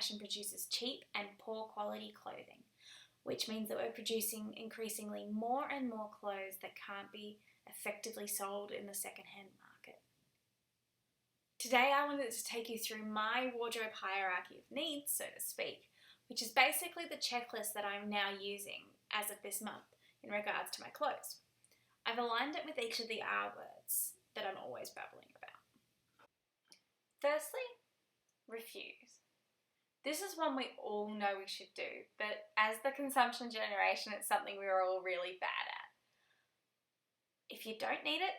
fashion produces cheap and poor quality clothing, which means that we're producing increasingly more and more clothes that can't be effectively sold in the secondhand market. Today I wanted to take you through my wardrobe hierarchy of needs, so to speak, which is basically the checklist that I'm now using as of this month in regards to my clothes. I've aligned it with each of the R words that I'm always babbling about. Firstly, refuse. This is one we all know we should do, but as the consumption generation, it's something we're all really bad at. If you don't need it,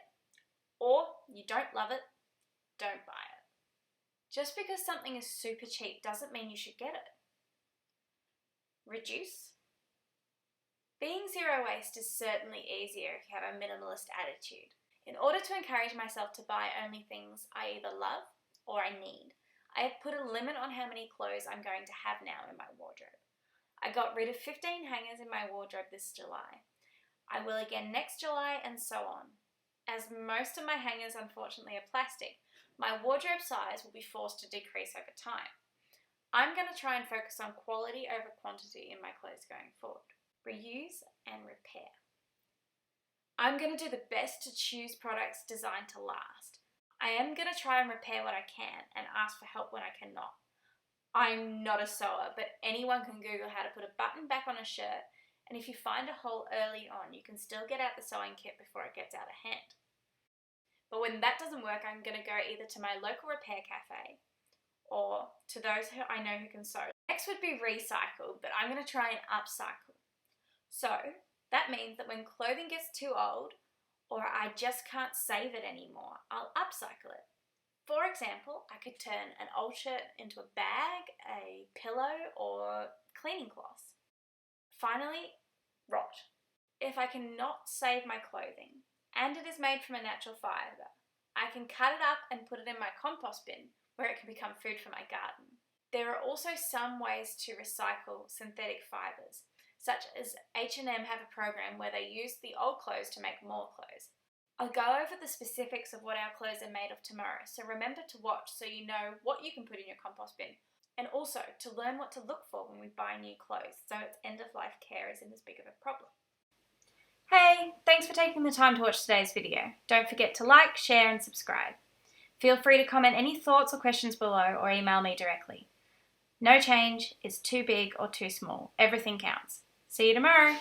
or you don't love it, don't buy it. Just because something is super cheap doesn't mean you should get it. Reduce. Being zero waste is certainly easier if you have a minimalist attitude. In order to encourage myself to buy only things I either love or I need, I have put a limit on how many clothes I'm going to have now in my wardrobe. I got rid of 15 hangers in my wardrobe this July. I will again next July, and so on. As most of my hangers unfortunately are plastic, my wardrobe size will be forced to decrease over time. I'm going to try and focus on quality over quantity in my clothes going forward. Reuse and repair. I'm going to do the best to choose products designed to last. I am going to try and repair what I can and ask for help when I cannot. I'm not a sewer, but anyone can Google how to put a button back on a shirt, and if you find a hole early on, you can still get out the sewing kit before it gets out of hand. But when that doesn't work, I'm going to go either to my local repair cafe or to those who I know who can sew. Next would be recycle, but I'm going to try and upcycle. So that means that when clothing gets too old, or I just can't save it anymore, I'll upcycle it. For example, I could turn an old shirt into a bag, a pillow, or cleaning cloths. Finally, rot. If I cannot save my clothing, and it is made from a natural fibre, I can cut it up and put it in my compost bin, where it can become food for my garden. There are also some ways to recycle synthetic fibres, such as H&M have a program where they use the old clothes to make more clothes. I'll go over the specifics of what our clothes are made of tomorrow, so remember to watch so you know what you can put in your compost bin, and also to learn what to look for when we buy new clothes, so its end-of-life care isn't as big of a problem. Hey, thanks for taking the time to watch today's video. Don't forget to like, share and subscribe. Feel free to comment any thoughts or questions below or email me directly. No change is too big or too small. Everything counts. See you tomorrow.